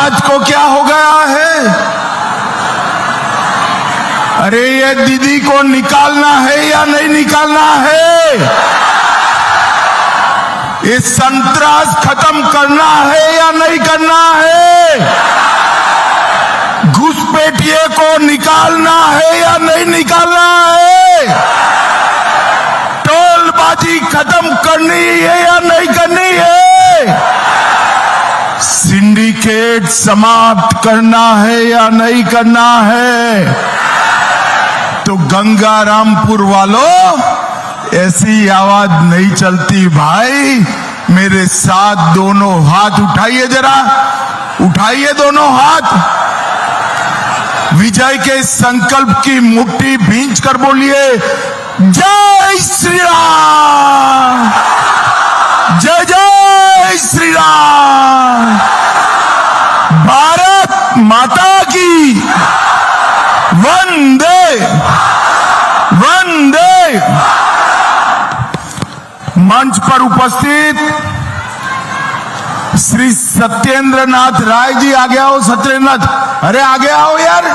समाज को क्या हो गया है? अरे ये दीदी को निकालना है या नहीं निकालना है? ये संतरास खत्म करना है या नहीं करना है? घुसपैठिए को निकालना है या नहीं निकालना है? टोलबाजी खत्म करनी है या नहीं करनी है? सिंडिकेट समाप्त करना है या नहीं करना है? तो गंगारामपुर वालों, ऐसी आवाज नहीं चलती भाई। मेरे साथ दोनों हाथ उठाइए, जरा उठाइए दोनों हाथ। विजय के संकल्प की मुट्ठी भींच कर बोलिए, जय श्री राम, जय जय श्री राम, भारत माता की वंदे वंदे। मंच पर उपस्थित श्री सत्येंद्र नाथ राय जी, आगे आओ सत्येंद्र नाथ, अरे आगे आओ यार,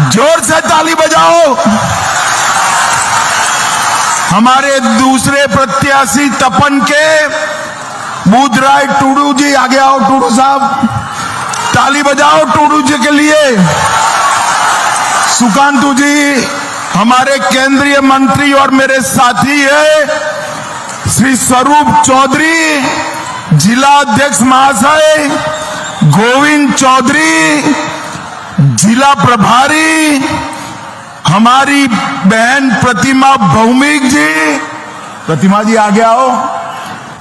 जोर से ताली बजाओ। हमारे दूसरे प्रत्याशी तपन के बुधराय टूडू जी, आगे आओ टूडू साहब, ताली बजाओ टूडू जी के लिए। सुकांतु जी हमारे केंद्रीय मंत्री और मेरे साथी है। श्री स्वरूप चौधरी जिला अध्यक्ष महाशय, गोविंद चौधरी जिला प्रभारी, हमारी बहन प्रतिमा भौमिक जी, प्रतिमा जी आगे आओ।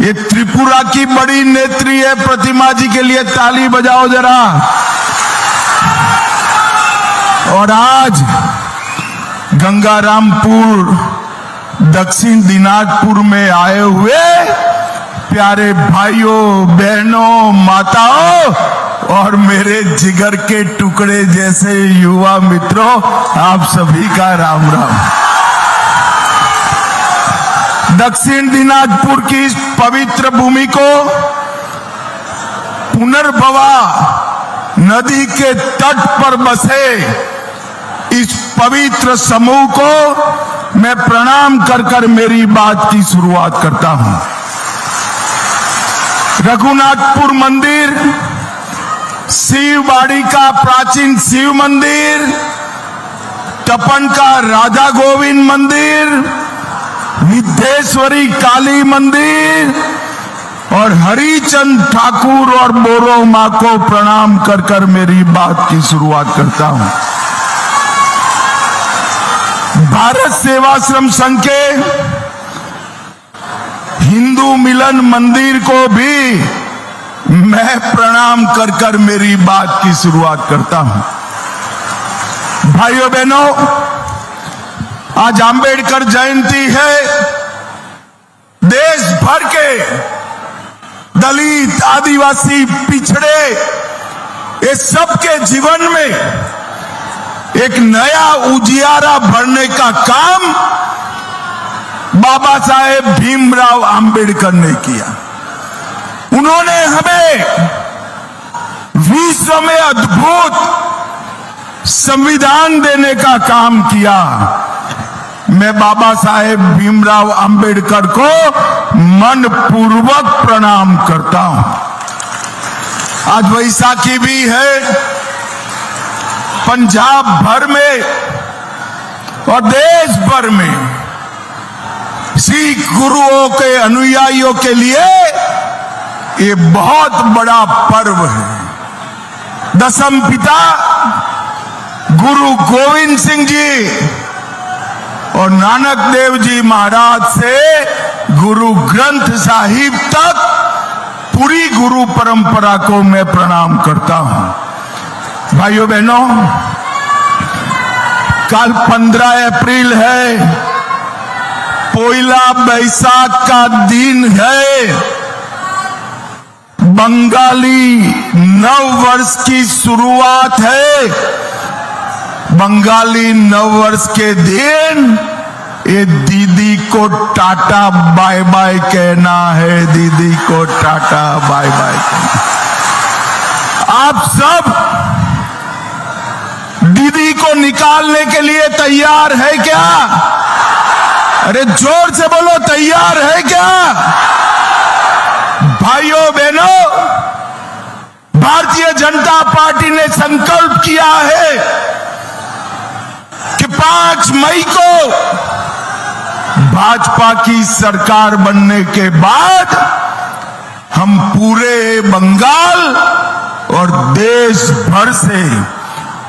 ये त्रिपुरा की बड़ी नेत्री है, प्रतिमा जी के लिए ताली बजाओ जरा। और आज गंगारामपुर दक्षिण दिनाजपुर में आए हुए प्यारे भाइयों बहनों माताओं और मेरे जिगर के टुकड़े जैसे युवा मित्रों, आप सभी का राम राम। दक्षिण दिनाजपुर की इस पवित्र भूमि को पुनर्भवा नदी के तट पर बसे इस पवित्र समूह को मैं प्रणाम कर कर मेरी बात की शुरुआत करता हूं। रघुनाथपुर मंदिर, शिवबाड़ी का प्राचीन शिव मंदिर, तपन का राधा गोविंद मंदिर, विद्येश्वरी काली मंदिर और हरिचंद ठाकुर और बोरो मां को प्रणाम कर कर मेरी बात की शुरुआत करता हूं। भारत सेवाश्रम संघ के हिंदू मिलन मंदिर को भी मैं प्रणाम कर कर मेरी बात की शुरुआत करता हूं। भाइयों बहनों, आज अंबेडकर जयंती है। देश भर के दलित, आदिवासी, पिछड़े, ये सबके जीवन में एक नया उजियारा भरने का काम बाबा साहेब भीमराव अंबेडकर ने किया। उन्होंने हमें विश्व में अद्भुत संविधान देने का काम किया। मैं बाबा साहेब भीमराव अंबेडकर को मनपूर्वक प्रणाम करता हूं। आज वैसाखी भी है। पंजाब भर में और देश भर में सिख गुरुओं के अनुयायियों के लिए ये बहुत बड़ा पर्व है। दशम पिता गुरु गोविंद सिंह जी और नानक देव जी महाराज से गुरु ग्रंथ साहिब तक पूरी गुरु परंपरा को मैं प्रणाम करता हूं। भाइयों बहनों, कल 15 अप्रैल है, पोइला बैसाख का दिन है। बंगाली नव वर्ष की शुरुआत है। बंगाली नव वर्ष के दिन ये दीदी को टाटा बाय बाय कहना है। दीदी को टाटा बाय बाय कहना। आप सब दीदी को निकालने के लिए तैयार है क्या? अरे जोर से बोलो, तैयार है क्या? भाइयों बहनों, भारतीय जनता पार्टी ने संकल्प किया है कि 5 मई को भाजपा की सरकार बनने के बाद हम पूरे बंगाल और देश भर से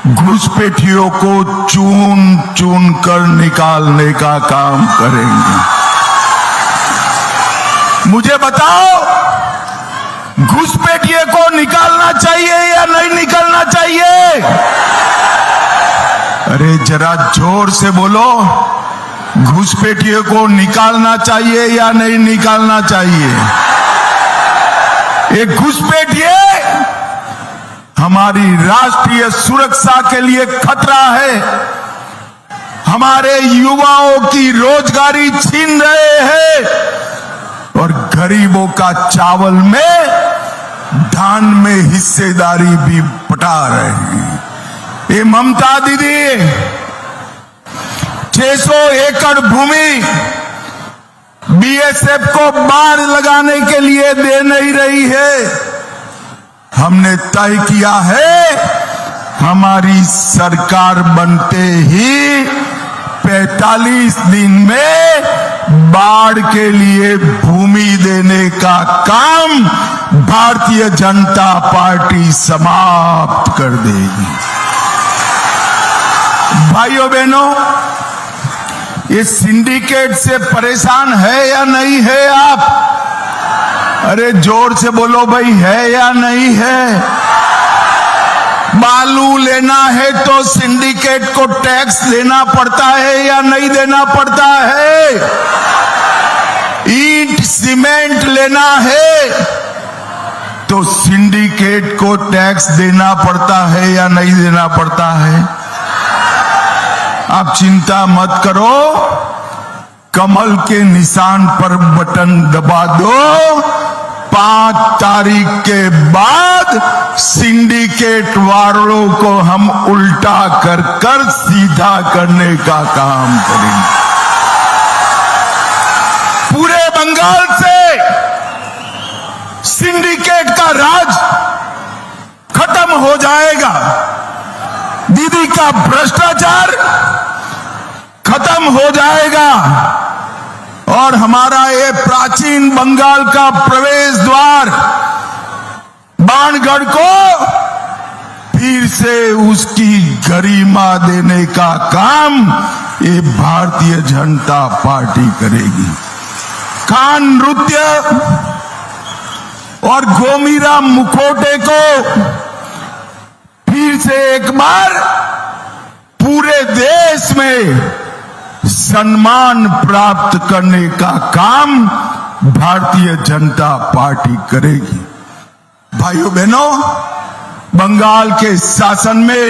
घुसपैठियों को चुन चुन कर निकालने का काम करेंगे। मुझे बताओ, घुसपैठिए को निकालना चाहिए या नहीं निकालना चाहिए? अरे जरा जोर से बोलो, घुसपैठिए को निकालना चाहिए या नहीं निकालना चाहिए? एक घुसपैठिए हमारी राष्ट्रीय सुरक्षा के लिए खतरा है, हमारे युवाओं की रोजगारी छीन रहे हैं और गरीबों का चावल में, धान में हिस्सेदारी भी बटा रहे हैं। ये ममता दीदी 600 एकड़ भूमि बीएसएफ को बाढ़ लगाने के लिए दे नहीं रही है। हमने तय किया है, हमारी सरकार बनते ही 45 दिन में बाढ़ के लिए भूमि देने का काम भारतीय जनता पार्टी समाप्त कर देगी। भाइयों बहनों, ये सिंडिकेट से परेशान है या नहीं है आप? अरे जोर से बोलो भाई, है या नहीं है? बालू लेना है तो सिंडिकेट को टैक्स देना पड़ता है या नहीं देना पड़ता है? ईंट सीमेंट लेना है तो सिंडिकेट को टैक्स देना पड़ता है या नहीं देना पड़ता है? आप चिंता मत करो, कमल के निशान पर बटन दबा दो, 5 तारीख के बाद सिंडिकेट वालों को हम उल्टा कर कर सीधा करने का काम करेंगे। पूरे बंगाल से सिंडिकेट का राज खत्म हो जाएगा, दीदी का भ्रष्टाचार खत्म हो जाएगा और हमारा ये प्राचीन बंगाल का प्रवेश द्वार बाणगढ़ को फिर से उसकी गरिमा देने का काम ये भारतीय जनता पार्टी करेगी। खान नृत्य और गोमीरा मुखौटे को फिर से एक बार पूरे देश में सम्मान प्राप्त करने का काम भारतीय जनता पार्टी करेगी। भाइयों बहनों, बंगाल के शासन में,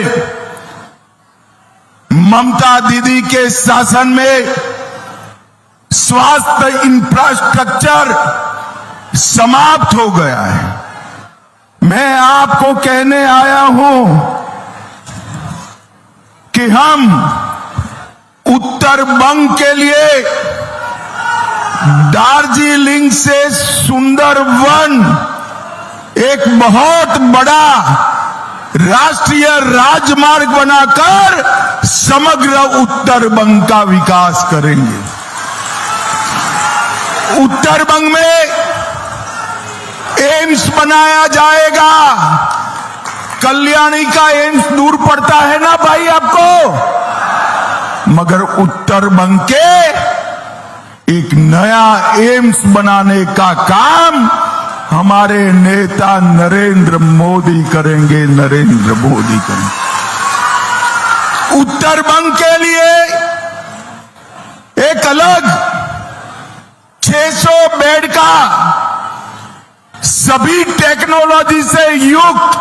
ममता दीदी के शासन में स्वास्थ्य इंफ्रास्ट्रक्चर समाप्त हो गया है। मैं आपको कहने आया हूं कि हम उत्तर बंग के लिए दार्जिलिंग से सुंदरवन एक बहुत बड़ा राष्ट्रीय राजमार्ग बनाकर समग्र उत्तर बंग का विकास करेंगे। उत्तर बंग में एम्स बनाया जाएगा। कल्याणी का एम्स दूर पड़ता है ना भाई आपको, मगर उत्तर बंग के एक नया एम्स बनाने का काम हमारे नेता नरेंद्र मोदी करेंगे। नरेंद्र मोदी करेंगे। उत्तर बंग के लिए एक अलग 600 बेड का सभी टेक्नोलॉजी से युक्त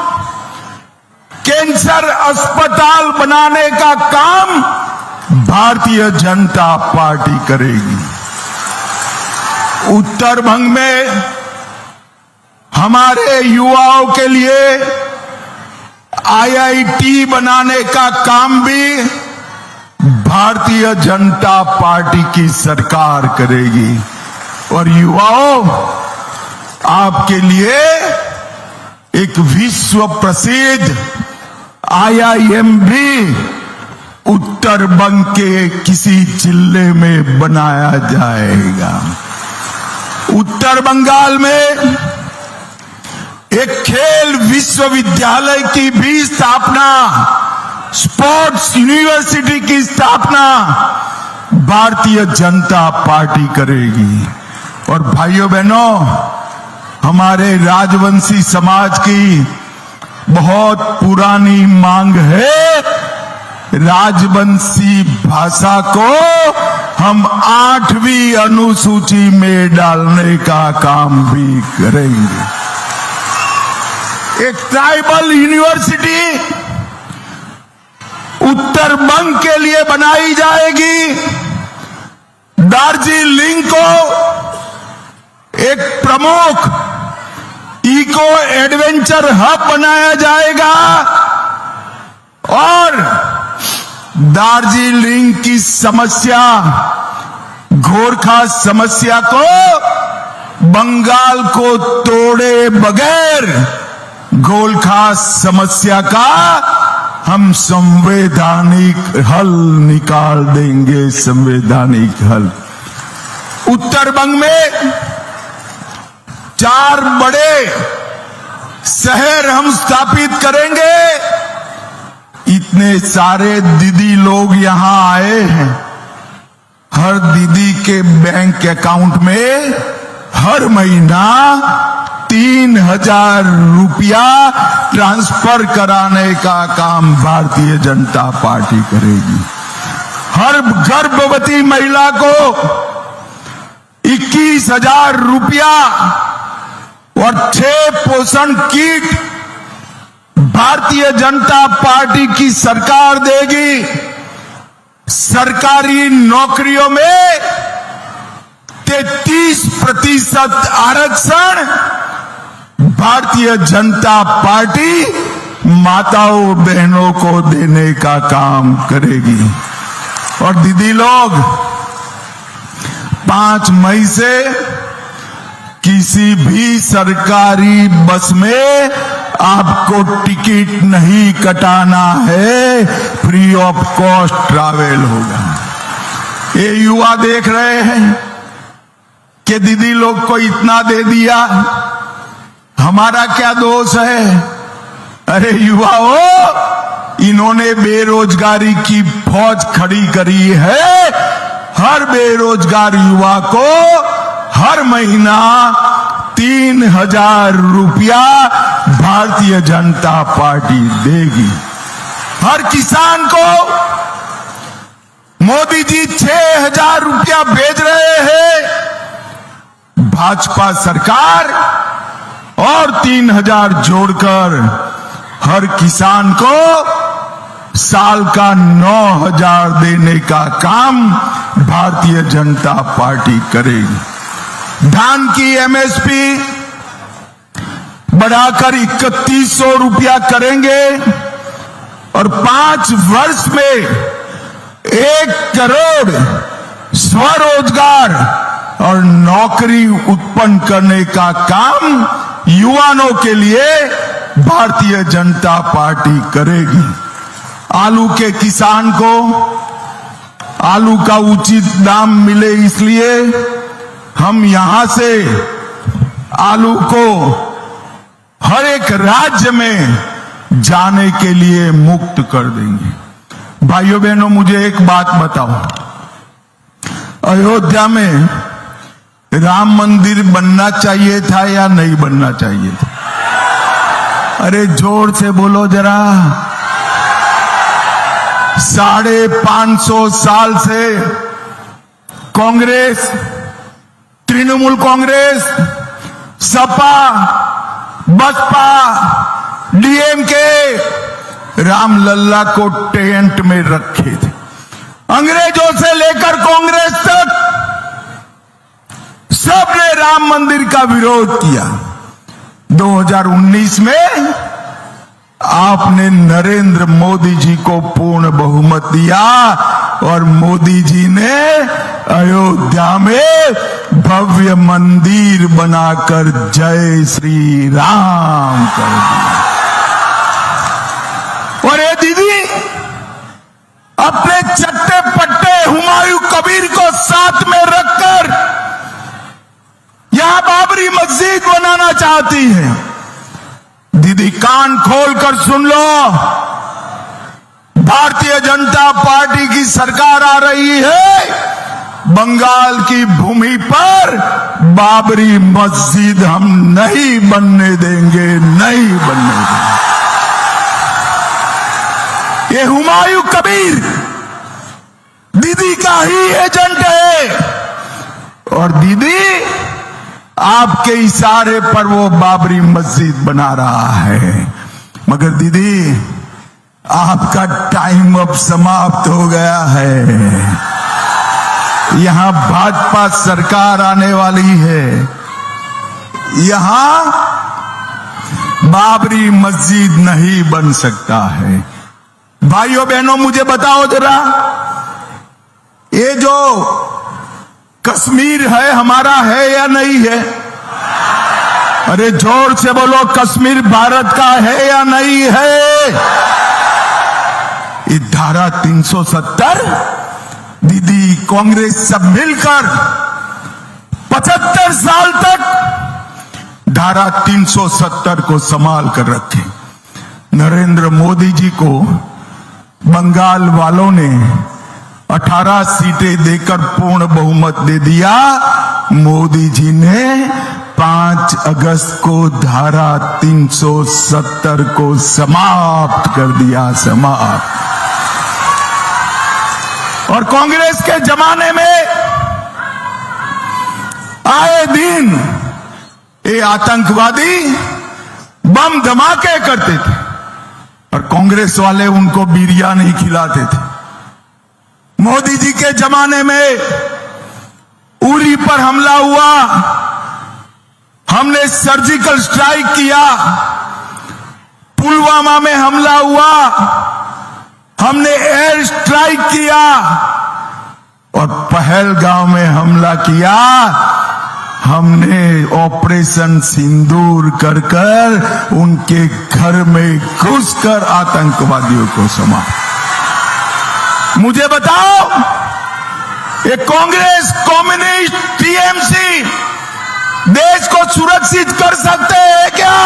कैंसर अस्पताल बनाने का काम भारतीय जनता पार्टी करेगी। उत्तर बंग में हमारे युवाओं के लिए IIT बनाने का काम भी भारतीय जनता पार्टी की सरकार करेगी। और युवाओं, आपके लिए एक विश्व प्रसिद्ध IIM भी उत्तर बंग के किसी जिले में बनाया जाएगा। उत्तर बंगाल में एक खेल विश्वविद्यालय की भी स्थापना, स्पोर्ट्स यूनिवर्सिटी की स्थापना भारतीय जनता पार्टी करेगी। और भाइयों बहनों, हमारे राजवंशी समाज की बहुत पुरानी मांग है, राजवंशी भाषा को हम 8वीं अनुसूची में डालने का काम भी करेंगे। एक ट्राइबल यूनिवर्सिटी उत्तर बंग के लिए बनाई जाएगी। दार्जिलिंग को एक प्रमुख इको एडवेंचर हब बनाया जाएगा और दार्जिलिंग की समस्या, गोरखा समस्या को बंगाल को तोड़े बगैर गोरखा समस्या का हम संवैधानिक हल निकाल देंगे। संवैधानिक हल। उत्तर बंग में 4 बड़े शहर हम स्थापित करेंगे। इतने सारे दीदी लोग यहां आए हैं। हर दीदी के बैंक अकाउंट में हर महीना 3000 रुपया ट्रांसफर कराने का काम भारतीय जनता पार्टी करेगी। हर गर्भवती महिला को 21,000 रुपया और 6 पोषण किट भारतीय जनता पार्टी की सरकार देगी। सरकारी नौकरियों में 33% आरक्षण भारतीय जनता पार्टी माताओं बहनों को देने का काम करेगी। और दीदी लोग, 5 मई से किसी भी सरकारी बस में आपको टिकट नहीं कटाना है, फ्री ऑफ कॉस्ट ट्रैवल होगा। ये युवा देख रहे हैं कि दीदी लोग को इतना दे दिया, हमारा क्या दोष है? अरे युवाओं, इन्होंने बेरोजगारी की फौज खड़ी करी है। हर बेरोजगार युवा को हर महीना 3000 रुपया भारतीय जनता पार्टी देगी। हर किसान को मोदी जी 6000 रुपया भेज रहे हैं। भाजपा सरकार और 3000 जोड़कर हर किसान को साल का 9000 देने का काम भारतीय जनता पार्टी करेगी। धान की MSP बढ़ाकर 3100 रुपया करेंगे और 5 वर्ष में 1 करोड़ स्वरोजगार और नौकरी उत्पन्न करने का काम युवाओं के लिए भारतीय जनता पार्टी करेगी। आलू के किसान को आलू का उचित दाम मिले, इसलिए हम यहां से आलू को हर एक राज्य में जाने के लिए मुक्त कर देंगे। भाइयों बहनों, मुझे एक बात बताओ, अयोध्या में राम मंदिर बनना चाहिए था या नहीं बनना चाहिए था? अरे जोर से बोलो जरा। 550 साल से कांग्रेस, तृणमूल कांग्रेस, सपा, बसपा, DMK रामलल्ला को टेंट में रखे थे। अंग्रेजों से लेकर कांग्रेस तक सबने राम मंदिर का विरोध किया। 2019 में आपने नरेंद्र मोदी जी को पूर्ण बहुमत दिया और मोदी जी ने अयोध्या में भव्य मंदिर बनाकर जय श्री राम कर दिया। और ये दीदी अपने चट्टे पट्टे हुमायूं कबीर को साथ में रखकर यहां बाबरी मस्जिद बनाना चाहती है। दीदी कान खोलकर सुन लो, भारतीय जनता पार्टी की सरकार आ रही है। बंगाल की भूमि पर बाबरी मस्जिद हम नहीं बनने देंगे, नहीं बनने देंगे। ये हुमायूं कबीर दीदी का ही एजेंट है और दीदी आपके इशारे पर वो बाबरी मस्जिद बना रहा है। मगर दीदी आपका टाइम अब समाप्त हो गया है। यहां भाजपा सरकार आने वाली है। यहां बाबरी मस्जिद नहीं बन सकता है। भाइयों बहनों मुझे बताओ जरा, ये जो कश्मीर है हमारा है या नहीं है? अरे जोर से बोलो, कश्मीर भारत का है या नहीं है? ये धारा 370 दीदी कांग्रेस सब मिलकर 75 साल तक धारा 370 को संभाल कर रखे। नरेंद्र मोदी जी को बंगाल वालों ने 18 सीटें देकर पूर्ण बहुमत दे दिया। मोदी जी ने 5 अगस्त को धारा 370 को समाप्त कर दिया, समाप्त। और कांग्रेस के जमाने में आए दिन ये आतंकवादी बम धमाके करते थे और कांग्रेस वाले उनको बिरयानी खिलाते थे। मोदी जी के जमाने में उरी पर हमला हुआ, हमने सर्जिकल स्ट्राइक किया। पुलवामा में हमला हुआ, हमने एयर स्ट्राइक किया। और पहलगांव में हमला किया, हमने ऑपरेशन सिंदूर कर कर उनके घर में घुसकर आतंकवादियों को समाप्त। मुझे बताओ, ये कांग्रेस, कम्युनिस्ट, टीएमसी देश को सुरक्षित कर सकते हैं क्या?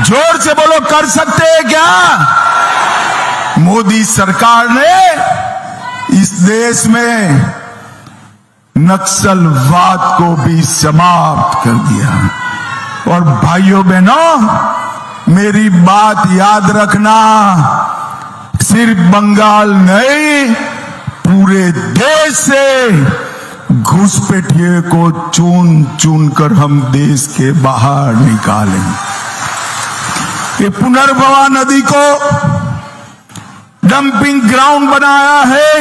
जोर से बोलो, कर सकते हैं क्या? मोदी सरकार ने इस देश में नक्सलवाद को भी समाप्त कर दिया। और भाइयों बहनों मेरी बात याद रखना, सिर्फ बंगाल नहीं, पूरे देश से घुसपैठिए को चुन चुन कर हम देश के बाहर निकालेंगे। ये पुनर्भवा नदी को डंपिंग ग्राउंड बनाया है,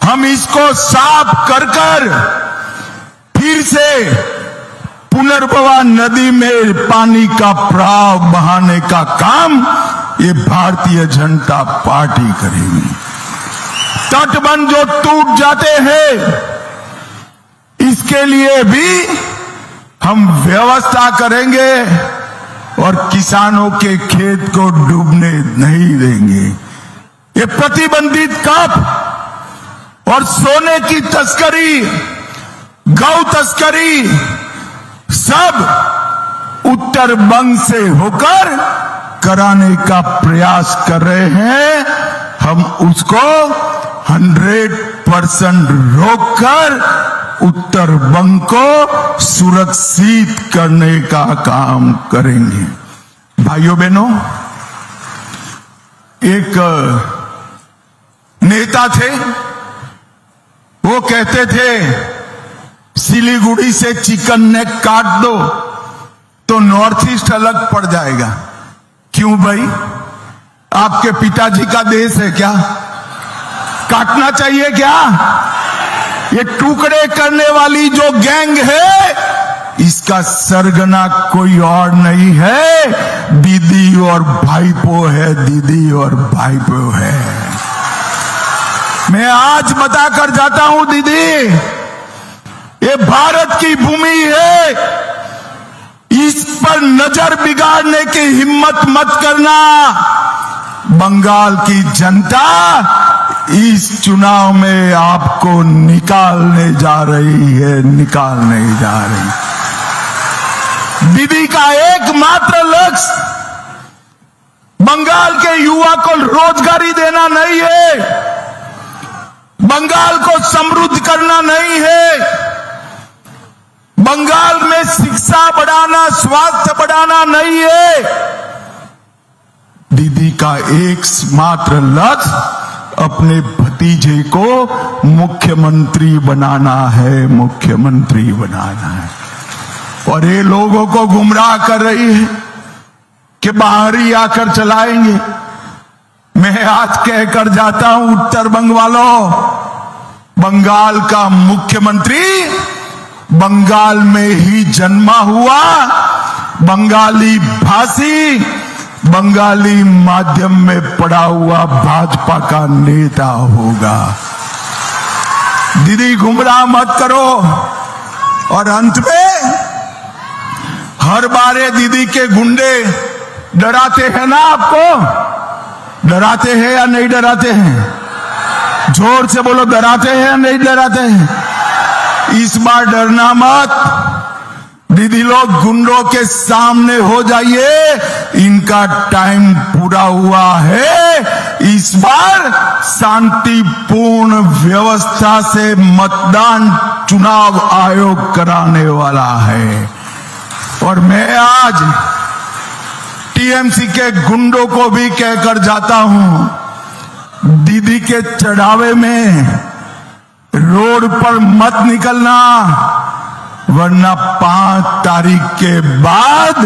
हम इसको साफ कर कर फिर से पुनर्भवा नदी में पानी का प्रवाह बहाने का काम ये भारतीय जनता पार्टी करेगी। तटबंध जो टूट जाते हैं इसके लिए भी हम व्यवस्था करेंगे और किसानों के खेत को डूबने नहीं देंगे। ये प्रतिबंधित कप और सोने की तस्करी, गौ तस्करी सब उत्तर बंग से होकर कराने का प्रयास कर रहे हैं। हम उसको 100% रोककर उत्तर बंग को सुरक्षित करने का काम करेंगे। भाइयों बहनों, एक नेता थे, वो कहते थे सिलीगुड़ी से चिकन नेक काट दो तो नॉर्थ ईस्ट अलग पड़ जाएगा। क्यों भाई, आपके पिताजी का देश है क्या? काटना चाहिए क्या? ये टुकड़े करने वाली जो गैंग है इसका सरगना कोई और नहीं है, दीदी और भाईपो है, दीदी और भाईपो है। मैं आज बताकर जाता हूं दीदी, ये भारत की भूमि है, इस पर नजर बिगाड़ने की हिम्मत मत करना। बंगाल की जनता इस चुनाव में आपको निकालने जा रही है, निकालने जा रही। दीदी का एकमात्र लक्ष्य बंगाल के युवा को रोजगारी देना नहीं है, बंगाल को समृद्ध करना नहीं है, बंगाल में शिक्षा बढ़ाना, स्वास्थ्य बढ़ाना नहीं है। दीदी का एकमात्र लक्ष्य अपने भतीजे को मुख्यमंत्री बनाना है, मुख्यमंत्री बनाना है। और ये लोगों को गुमराह कर रही है कि बाहरी आकर चलाएंगे। मैं आज कहकर जाता हूं उत्तर बंग वालों, बंगाल का मुख्यमंत्री बंगाल में ही जन्मा हुआ, बंगाली भाषी, बंगाली माध्यम में पढ़ा हुआ भाजपा का नेता होगा। दीदी गुमराह मत करो। और अंत में हर बारे दीदी के गुंडे डराते हैं ना आपको, डराते हैं या नहीं डराते हैं? जोर से बोलो, डराते हैं या नहीं डराते हैं? इस बार डरना मत। दीदी लोग गुंडों के सामने हो जाइए, इनका टाइम पूरा हुआ है। इस बार शांतिपूर्ण व्यवस्था से मतदान चुनाव आयोग कराने वाला है। और मैं आज टीएमसी के गुंडों को भी कहकर जाता हूं, दीदी के चढ़ावे में रोड पर मत निकलना, वरना 5 तारीख के बाद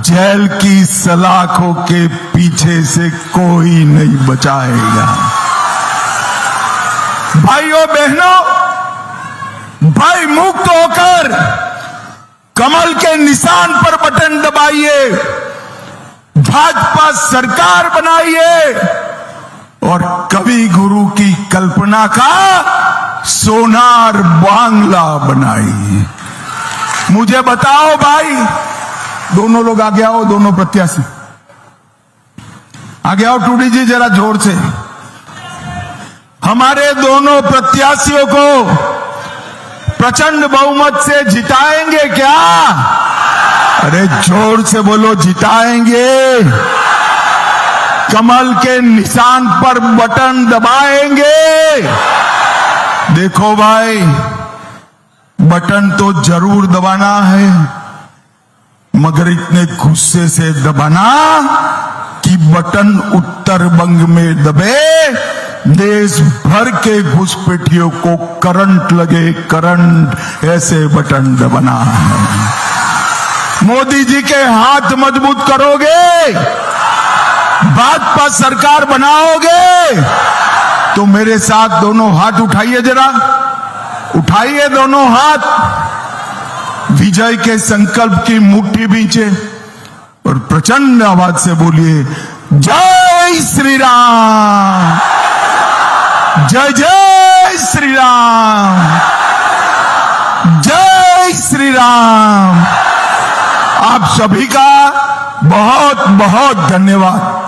जेल की सलाखों के पीछे से कोई नहीं बचाएगा। भाइयों बहनों, भय मुक्त होकर कमल के निशान पर बटन दबाइए, भाजपा सरकार बनाइए और कवि गुरु की कल्पना का सोनार बांग्ला बनाइए। मुझे बताओ भाई, दोनों लोग आगे आओ, दोनों प्रत्याशी आगे आओ। टूडी जी जरा जोर से, हमारे दोनों प्रत्याशियों को प्रचंड बहुमत से जिताएंगे क्या? अरे जोर से बोलो, जिताएंगे। कमल के निशान पर बटन दबाएंगे। देखो भाई, बटन तो जरूर दबाना है, मगर इतने गुस्से से दबाना कि बटन उत्तर बंग में दबे, देश भर के घुसपैठियों को करंट लगे, करंट। ऐसे बटन दबाना है। मोदी जी के हाथ मजबूत करोगे, भाजपा सरकार बनाओगे, तो मेरे साथ दोनों हाथ उठाइए, जरा उठाइए दोनों हाथ, विजय के संकल्प की मुट्ठी बींचे और प्रचंड आवाज से बोलिए, जय श्री राम, जय जय श्री राम, जय श्री राम। आप सभी का बहुत बहुत धन्यवाद।